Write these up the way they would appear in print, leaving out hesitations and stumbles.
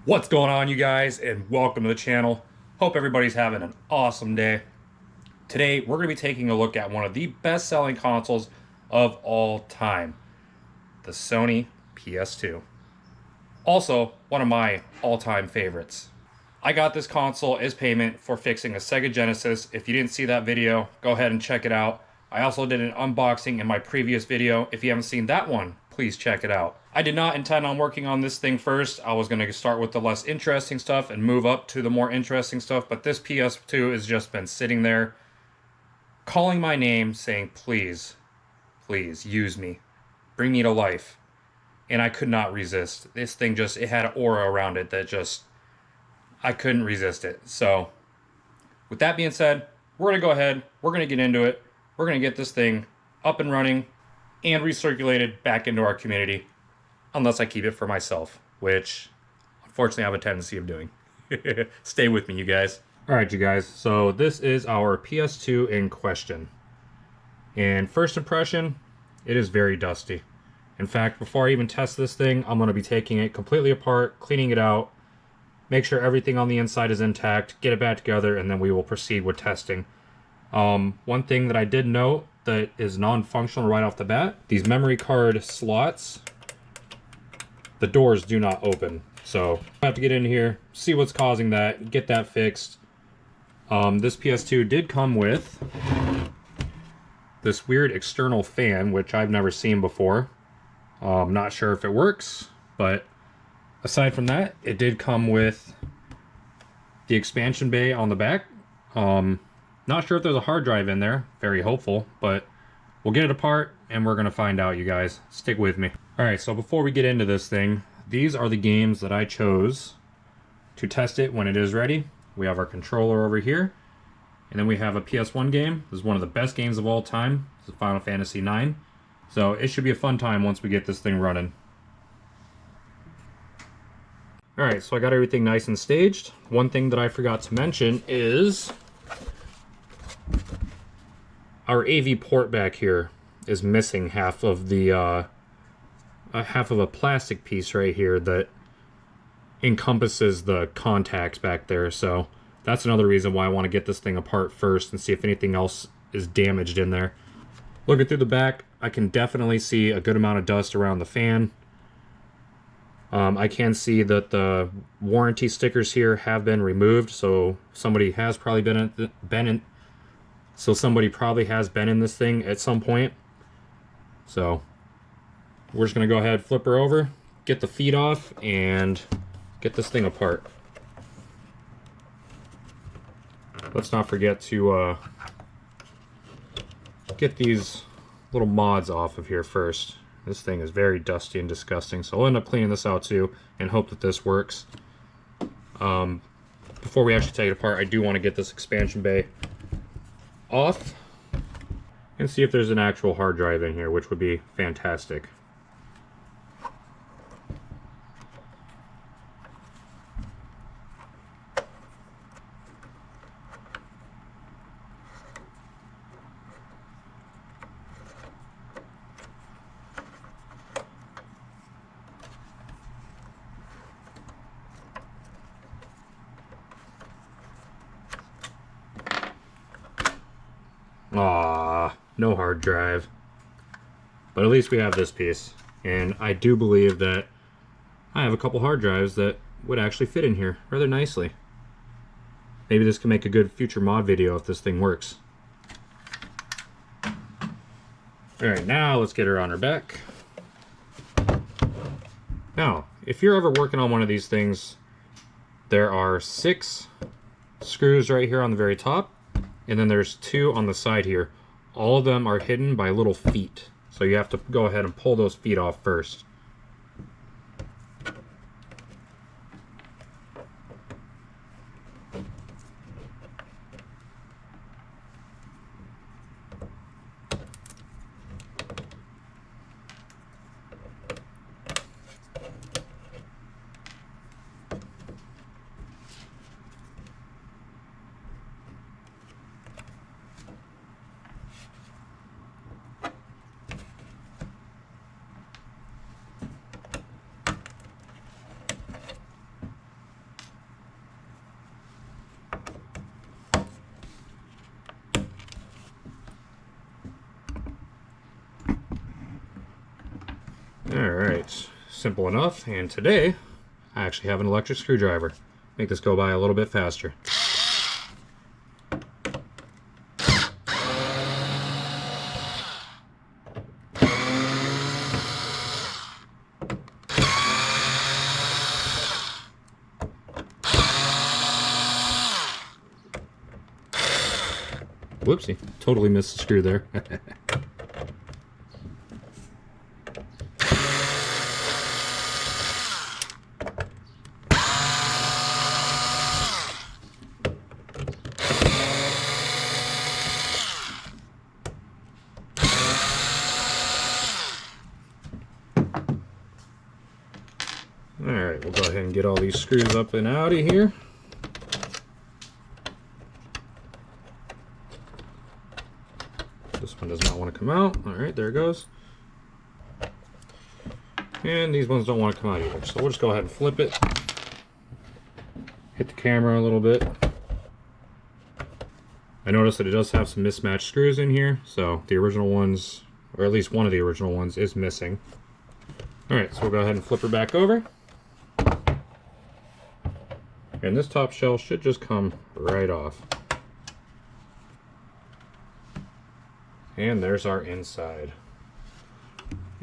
What's going on, you guys, and welcome to the channel. Hope everybody's having an awesome day. Today we're going to be taking a look at one of the best-selling consoles of all time, the Sony PS2. Also, one of my all-time favorites. I got this console as payment for fixing a Sega Genesis. If you didn't see that video, go ahead and check it out. I also did an unboxing in my previous video. If you haven't seen that one, please check it out. I did not intend on working on this thing first. I was going to start with the less interesting stuff and move up to the more interesting stuff, but this PS2 has just been sitting there calling my name saying, please, please use me. Bring me to life. And I could not resist. This thing just, it had an aura around it that just, I couldn't resist it. So, with that being said, we're going to go ahead, we're going to get into it. We're going to get this thing up and running and recirculated back into our community. Unless I keep it for myself, which unfortunately I have a tendency of doing. Stay with me, you guys. Alright, you guys, so this is our PS2 in question. And first impression, it is very dusty. In fact, before I even test this thing, I'm going to be taking it completely apart, cleaning it out, make sure everything on the inside is intact, get it back together, and then we will proceed with testing. One thing that I did note that is non-functional right off the bat, these memory card slots, the doors do not open. So I have to get in here, see what's causing that, get that fixed. This PS2 did come with this weird external fan, which I've never seen before. Not sure if it works, but aside from that, it did come with the expansion bay on the back. Not sure if there's a hard drive in there. Very hopeful, but we'll get it apart and we're going to find out, you guys. Stick with me. Alright, so before we get into this thing, these are the games that I chose to test it when it is ready. We have our controller over here, and then we have a PS1 game. This is one of the best games of all time. This is Final Fantasy IX. So it should be a fun time once we get this thing running. Alright, so I got everything nice and staged. One thing that I forgot to mention is our AV port back here is missing half of the half of a plastic piece right here that encompasses the contacts back there. So that's another reason why I want to get this thing apart first and see if anything else is damaged in there. Looking through the back, I can definitely see a good amount of dust around the fan. I can see that the warranty stickers here have been removed, so somebody has probably somebody probably has been in this thing at some point. So we're just gonna go ahead, flip her over, get the feet off, and get this thing apart. Let's not forget to get these little mods off of here first. This thing is very dusty and disgusting, so I'll end up cleaning this out too and hope that this works. Before we actually take it apart, I do want to get this expansion bay off and see if there's an actual hard drive in here, which would be fantastic. Aww, no hard drive. But at least we have this piece. And I do believe that I have a couple hard drives that would actually fit in here rather nicely. Maybe this can make a good future mod video if this thing works. Alright, now let's get her on her back. Now, if you're ever working on one of these things, there are 6 screws right here on the very top. And then there's 2 on the side here. All of them are hidden by little feet. So you have to go ahead and pull those feet off first. Alright, simple enough. And today, I actually have an electric screwdriver. Make this go by a little bit faster. Whoopsie, totally missed the screw there. Alright, we'll go ahead and get all these screws up and out of here. This one does not want to come out. Alright, there it goes. And these ones don't want to come out either. So we'll just go ahead and flip it. Hit the camera a little bit. I noticed that it does have some mismatched screws in here. So the original ones, or at least one of the original ones, is missing. Alright, so we'll go ahead and flip her back over. And this top shell should just come right off. And there's our inside.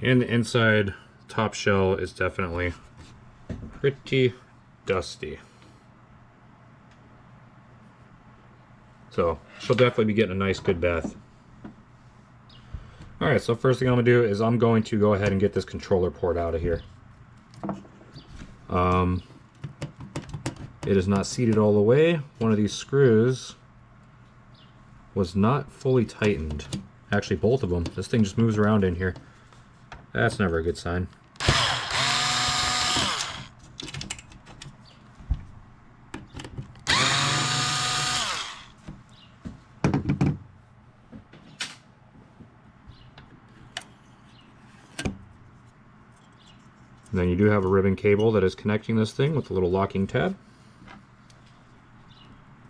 And the inside top shell is definitely pretty dusty. So she'll definitely be getting a nice good bath. Alright, so first thing I'm going to do is I'm going to go ahead and get this controller port out of here. It is not seated all the way. One of these screws was not fully tightened. Actually, both of them. This thing just moves around in here. That's never a good sign. And then you do have a ribbon cable that is connecting this thing with a little locking tab.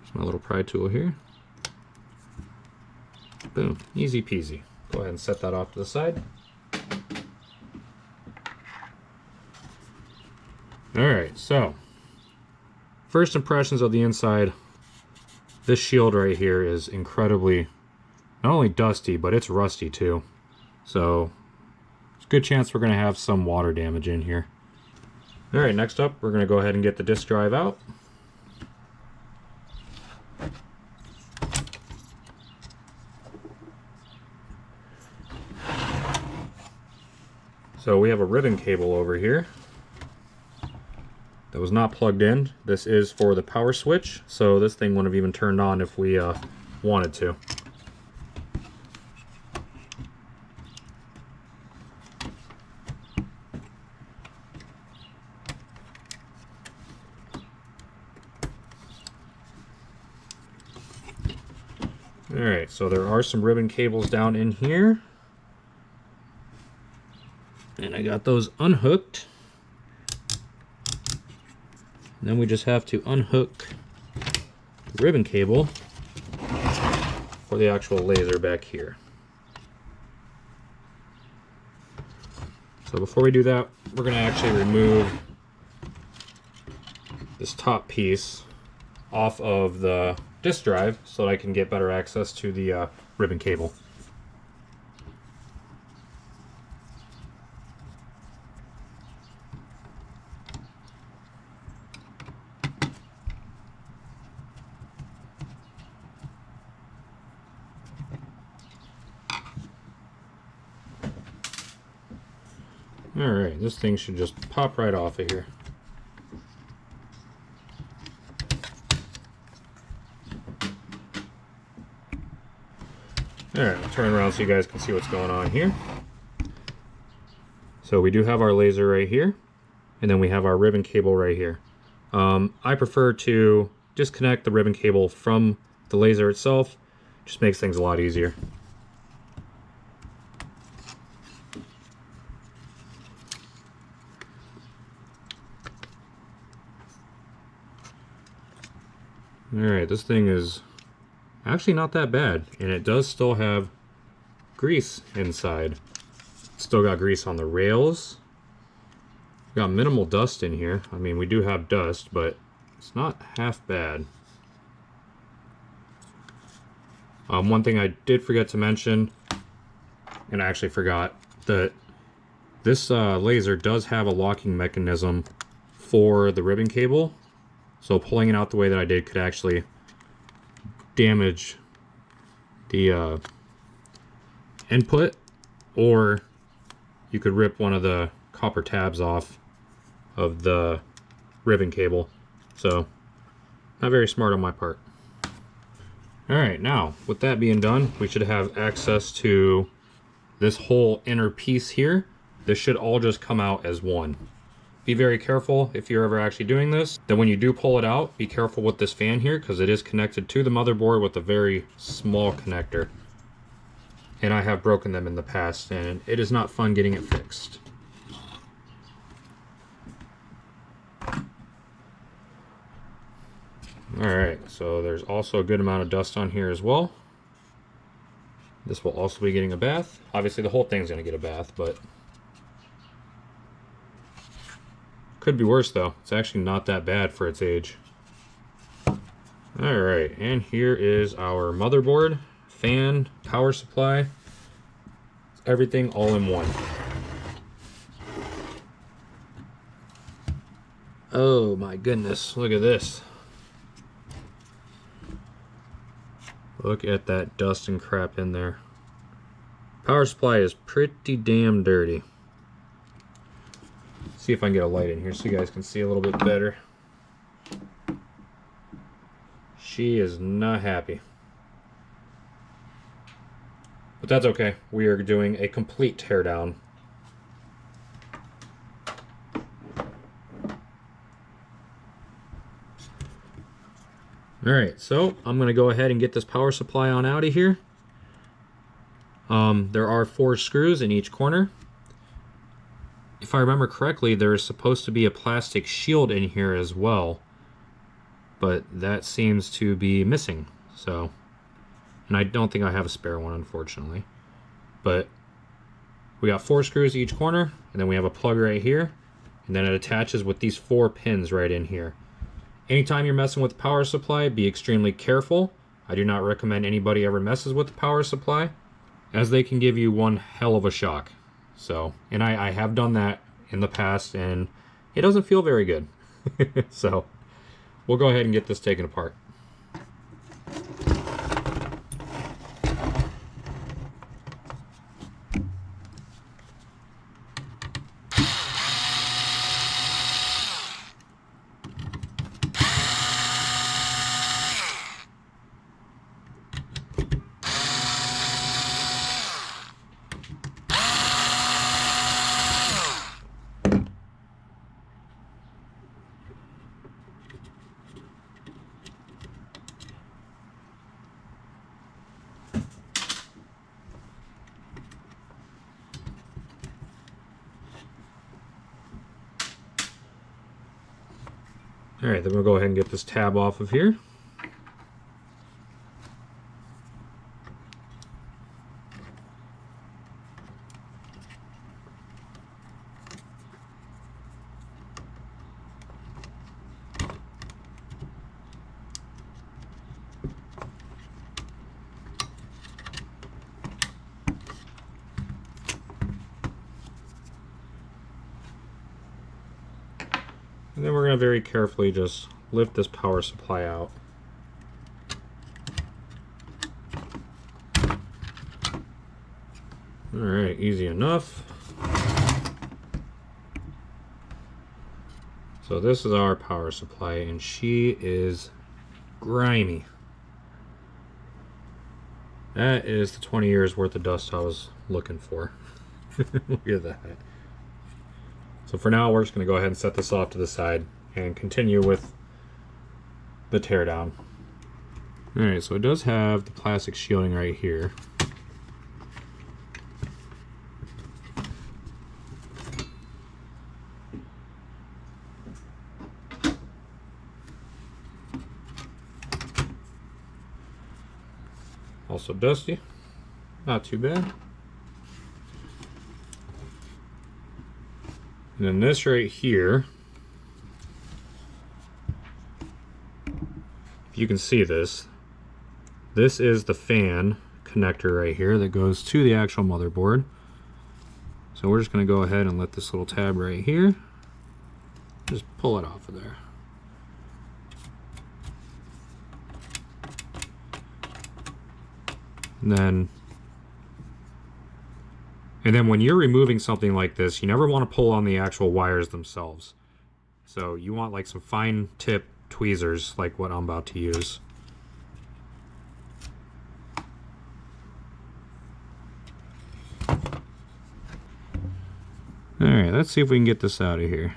There's my little pry tool here. Boom, easy peasy. Go ahead and set that off to the side. Alright, so first impressions of the inside. This shield right here is incredibly not only dusty, but it's rusty too. So there's a good chance we're going to have some water damage in here. Alright, next up we're going to go ahead and get the disk drive out. So we have a ribbon cable over here that was not plugged in. This is for the power switch, so this thing wouldn't have even turned on if we wanted to. Alright, so there are some ribbon cables down in here. And I got those unhooked. And then we just have to unhook the ribbon cable for the actual laser back here. So before we do that, we're going to actually remove this top piece off of the disk drive so that I can get better access to the ribbon cable. Alright, this thing should just pop right off of here. Alright, I'll turn around so you guys can see what's going on here. So we do have our laser right here, and then we have our ribbon cable right here. I prefer to disconnect the ribbon cable from the laser itself. Just makes things a lot easier. Alright, this thing is actually not that bad, and it does still have grease inside. It's still got grease on the rails, Got minimal dust in here. I mean, we do have dust, but it's not half bad. One thing I did forget to mention, and I actually forgot, that this laser does have a locking mechanism for the ribbon cable. So pulling it out the way that I did could actually damage the input, or you could rip one of the copper tabs off of the ribbon cable. So not very smart on my part. Alright, now with that being done, we should have access to this whole inner piece here. This should all just come out as one. Be very careful if you're ever actually doing this. Then when you do pull it out, be careful with this fan here, because it is connected to the motherboard with a very small connector. And I have broken them in the past, and it is not fun getting it fixed. Alright, so there's also a good amount of dust on here as well. This will also be getting a bath. Obviously the whole thing's going to get a bath, but could be worse though. It's actually not that bad for its age. Alright, and here is our motherboard, fan, power supply. Everything all in one. Oh my goodness, look at this. Look at that dust and crap in there. Power supply is pretty damn dirty. See if I can get a light in here so you guys can see a little bit better. She is not happy. But that's okay. We are doing a complete teardown. Alright, so I'm going to go ahead and get this power supply on out of here. There are 4 screws in each corner. If I remember correctly, there is supposed to be a plastic shield in here as well, but that seems to be missing. So, and I don't think I have a spare one, unfortunately. But we got 4 screws each corner, and then we have a plug right here, and then it attaches with these 4 pins right in here. Anytime you're messing with the power supply, be extremely careful. I do not recommend anybody ever messes with the power supply, as they can give you one hell of a shock. So, and I have done that in the past, and it doesn't feel very good. So, we'll go ahead and get this taken apart. Alright, then we'll go ahead and get this tab off of here. And then we're going to very carefully just lift this power supply out. Alright, easy enough. So this is our power supply, and she is grimy. That is the 20 years worth of dust I was looking for. Look at that. So for now, we're just going to go ahead and set this off to the side and continue with the teardown. Alright, so it does have the plastic shielding right here. Also dusty, not too bad. And then this right here, if you can see this, this is the fan connector right here that goes to the actual motherboard. So we're just going to go ahead and let this little tab right here, just pull it off of there. And then when you're removing something like this, you never want to pull on the actual wires themselves. So you want like some fine tip tweezers like what I'm about to use. Alright, let's see if we can get this out of here.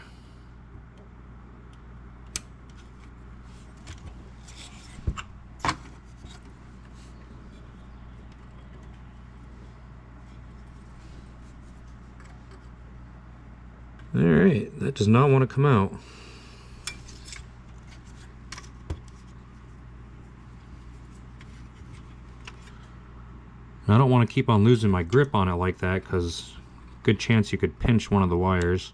Alright, that does not want to come out. I don't want to keep on losing my grip on it like that, because good chance you could pinch one of the wires.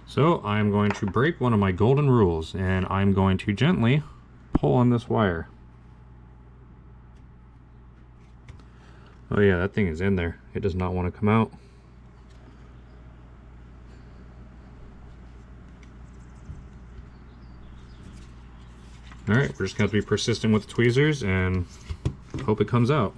So I'm going to break one of my golden rules, and I'm going to gently pull on this wire. Oh yeah, that thing is in there. It does not want to come out. Alright, we're just going to have to be persistent with the tweezers and hope it comes out.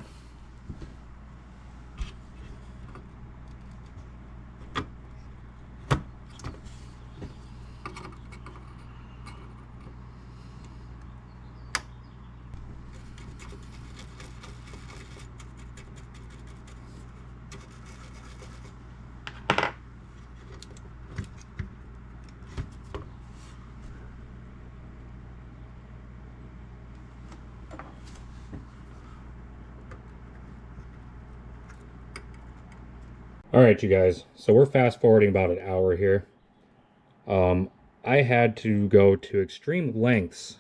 Alright you guys, so we're fast forwarding about an hour here. I had to go to extreme lengths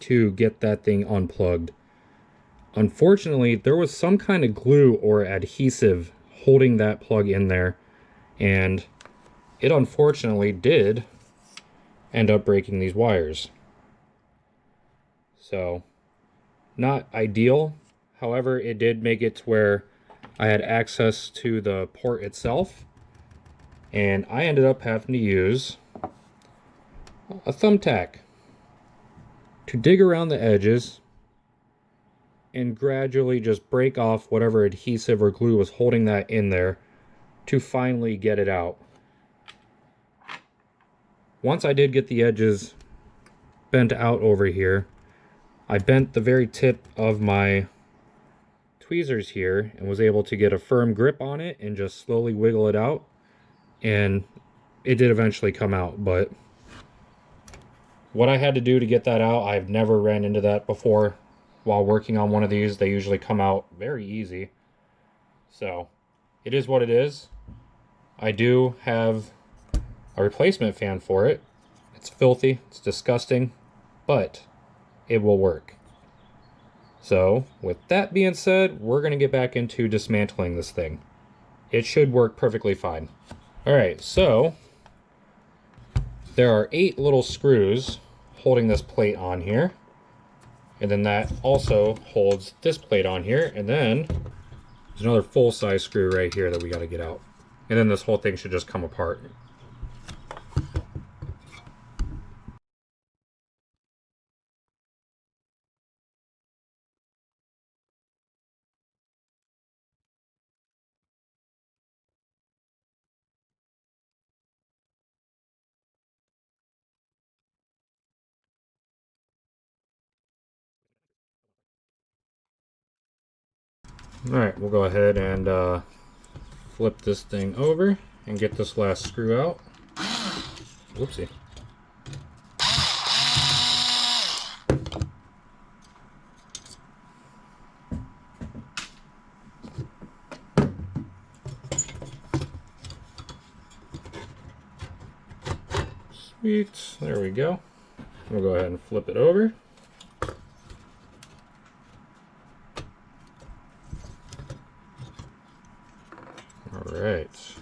to get that thing unplugged. Unfortunately, there was some kind of glue or adhesive holding that plug in there, and it unfortunately did end up breaking these wires. So, not ideal. However, it did make it to where I had access to the port itself, and I ended up having to use a thumbtack to dig around the edges and gradually just break off whatever adhesive or glue was holding that in there to finally get it out. Once I did get the edges bent out over here, I bent the very tip of my tweezers here and was able to get a firm grip on it and just slowly wiggle it out, and it did eventually come out. But what I had to do to get that out, I've never ran into that before while working on one of these. They usually come out very easy, so it is what it is. I do have a replacement fan for it. It's filthy, it's disgusting, but it will work. So, with that being said, we're going to get back into dismantling this thing. It should work perfectly fine. Alright, so there are 8 little screws holding this plate on here. And then that also holds this plate on here. And then there's another full-size screw right here that we got to get out. And then this whole thing should just come apart. Alright, we'll go ahead and flip this thing over and get this last screw out. Whoopsie. Sweet, there we go. We'll go ahead and flip it over. Alright. This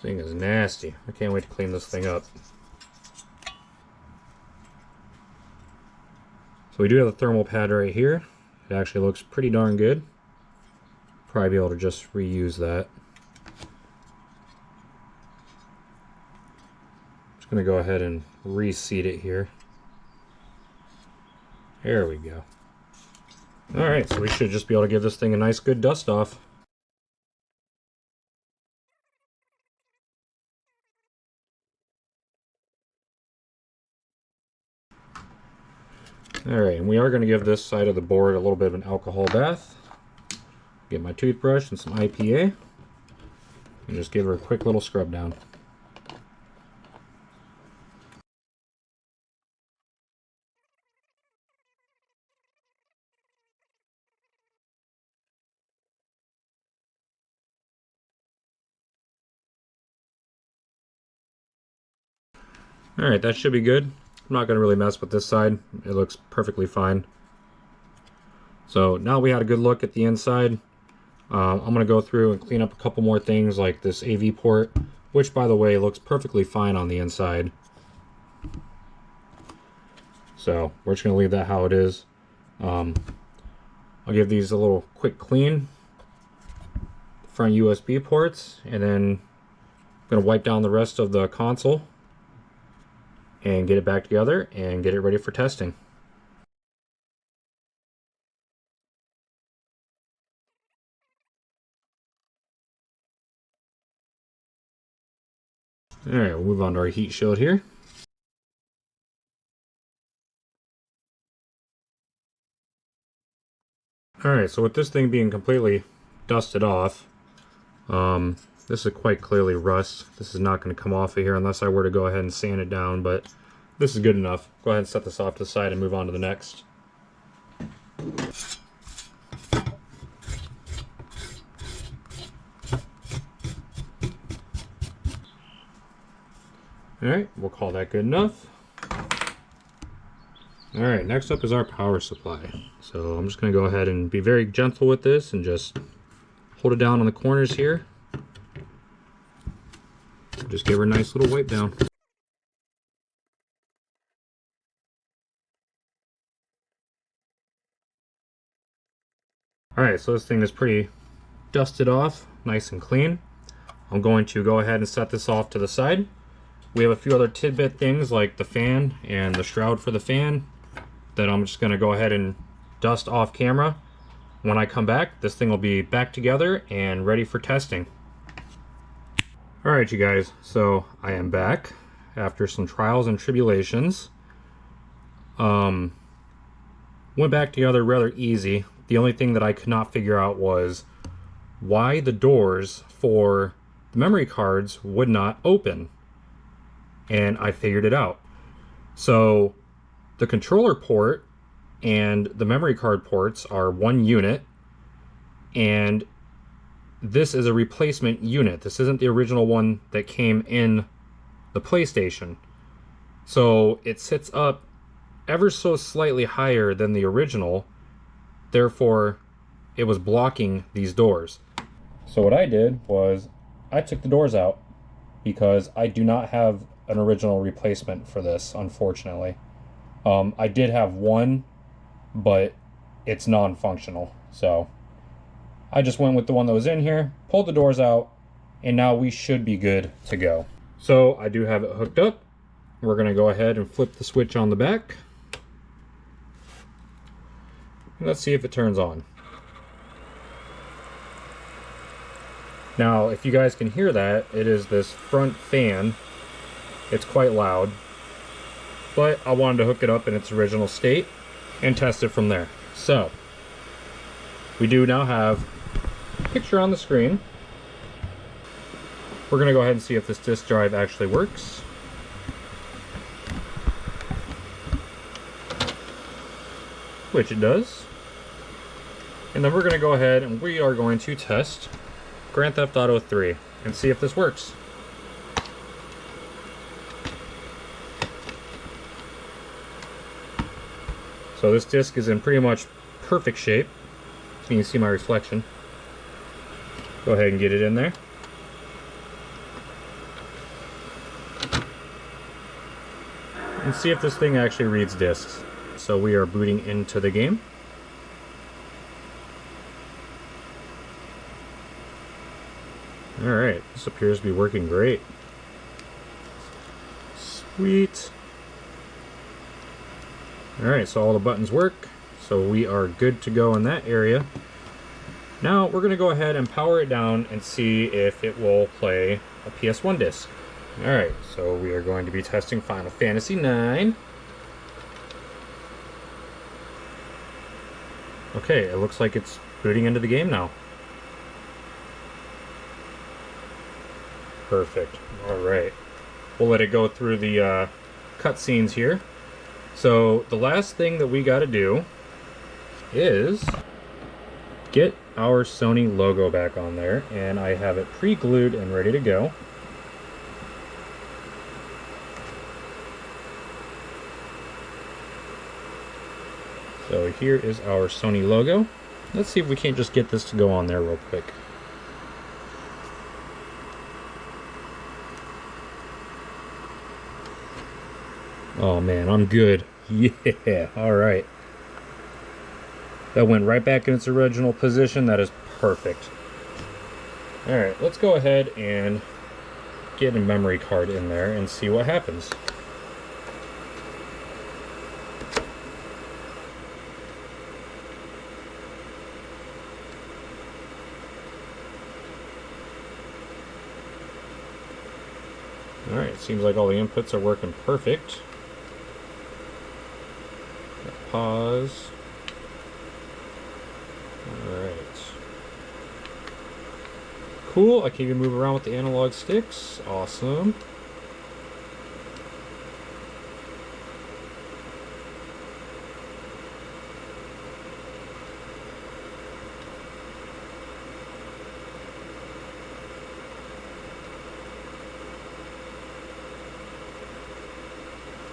thing is nasty. I can't wait to clean this thing up. So we do have a thermal pad right here. It actually looks pretty darn good. Probably be able to just reuse that. Just going to go ahead and reseat it here. There we go. Alright, so we should just be able to give this thing a nice good dust off. Alright, and we are going to give this side of the board a little bit of an alcohol bath. Get my toothbrush and some IPA. And just give her a quick little scrub down. Alright, that should be good. I'm not going to really mess with this side. It looks perfectly fine. So now we had a good look at the inside. I'm going to go through and clean up a couple more things like this AV port, which by the way looks perfectly fine on the inside. So we're just going to leave that how it is. I'll give these a little quick clean. Front USB ports, and then I'm going to wipe down the rest of the console and get it back together and get it ready for testing. Alright, we'll move on to our heat shield here. Alright, so with this thing being completely dusted off, this is quite clearly rust. This is not going to come off of here unless I were to go ahead and sand it down, but this is good enough. Go ahead and set this off to the side and move on to the next. Alright, we'll call that good enough. Alright, next up is our power supply. So I'm just going to go ahead and be very gentle with this and just hold it down on the corners here. Just give her a nice little wipe down. Alright, so this thing is pretty dusted off, nice and clean. I'm going to go ahead and set this off to the side. We have a few other tidbit things like the fan and the shroud for the fan that I'm just going to go ahead and dust off camera. When I come back, this thing will be back together and ready for testing. Alright you guys, so I am back after some trials and tribulations. Went back together rather easy. The only thing that I could not figure out was why the doors for the memory cards would not open. And I figured it out. So the controller port and the memory card ports are one unit, and this is a replacement unit. This isn't the original one that came in the PlayStation. So it sits up ever so slightly higher than the original, therefore it was blocking these doors. So what I did was I took the doors out because I do not have an original replacement for this, unfortunately. I did have one, but it's non-functional, so I just went with the one that was in here, pulled the doors out, and now we should be good to go. So I do have it hooked up. We're going to go ahead and flip the switch on the back. Let's see if it turns on. Now, if you guys can hear that, it is this front fan. It's quite loud, but I wanted to hook it up in its original state and test it from there. So, we do now have a picture on the screen. We're going to go ahead and see if this disk drive actually works. Which it does. And then we're going to go ahead and we are going to test Grand Theft Auto 3 and see if this works. So this disc is in pretty much perfect shape. So you can see my reflection. Go ahead and get it in there. And see if this thing actually reads discs. So we are booting into the game. Alright, this appears to be working great. Sweet. Alright, so all the buttons work. So we are good to go in that area. Now we're going to go ahead and power it down and see if it will play a PS1 disc. Alright, so we are going to be testing Final Fantasy IX. Okay, it looks like it's booting into the game now. Perfect. Alright. We'll let it go through the cutscenes here. So the last thing that we got to do is get our Sony logo back on there, and I have it pre-glued and ready to go. So here is our Sony logo. Let's see if we can't just get this to go on there real quick. Oh man, I'm good. Yeah, alright. That went right back in its original position. That is perfect. Alright, let's go ahead and get a memory card in there and see what happens. Alright, seems like all the inputs are working perfect. Pause. Alright. Cool, I can even move around with the analog sticks. Awesome.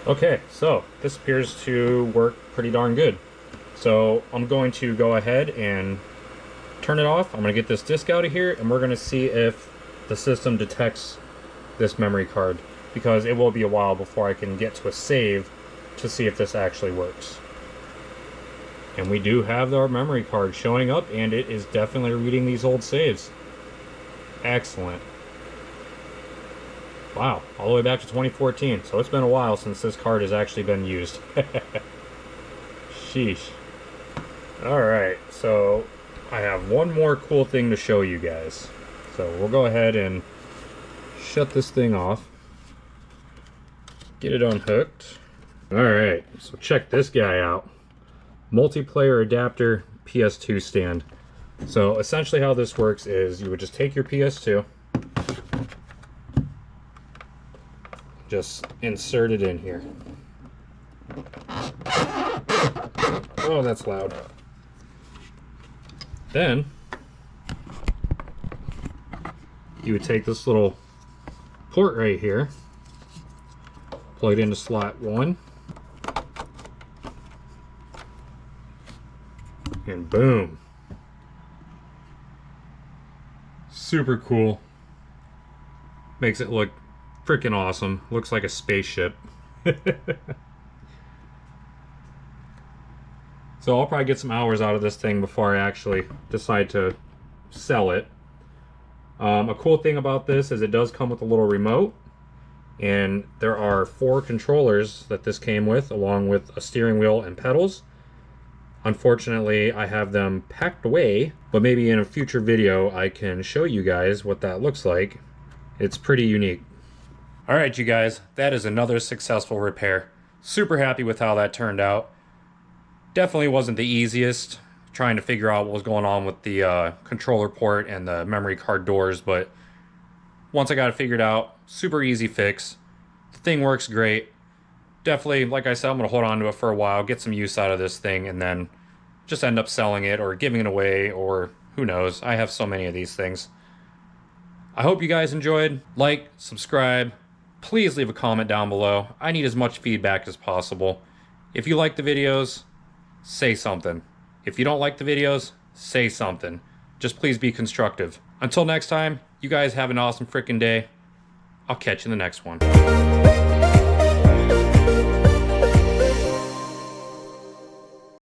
Okay, so this appears to work pretty darn good. So I'm going to go ahead and turn it off. I'm going to get this disc out of here, and we're going to see if the system detects this memory card, because it will be a while before I can get to a save to see if this actually works. And we do have our memory card showing up, and it is definitely reading these old saves. Excellent. Wow, all the way back to 2014. So it's been a while since this card has actually been used. Sheesh. Alright, so I have one more cool thing to show you guys. So we'll go ahead and shut this thing off. Get it unhooked. Alright, so check this guy out. Multiplayer adapter PS2 stand. So essentially how this works is you would just take your PS2, just insert it in here. Oh, that's loud. Then you would take this little port right here, plug it into slot 1, and boom. Super cool. Makes it look freaking awesome. Looks like a spaceship. So I'll probably get some hours out of this thing before I actually decide to sell it. A cool thing about this is it does come with a little remote, and there are 4 controllers that this came with, along with a steering wheel and pedals. Unfortunately, I have them packed away, but maybe in a future video I can show you guys what that looks like. It's pretty unique. Alright you guys, that is another successful repair. Super happy with how that turned out. Definitely wasn't the easiest trying to figure out what was going on with the controller port and the memory card doors, but once I got it figured out, super easy fix. The thing works great. Definitely, like I said, I'm going to hold on to it for a while, get some use out of this thing, and then just end up selling it or giving it away, or who knows. I have so many of these things. I hope you guys enjoyed. Like, subscribe. Please leave a comment down below. I need as much feedback as possible. If you like the videos, say something. If you don't like the videos, say something. Just please be constructive. Until next time, you guys have an awesome freaking day. I'll catch you in the next one.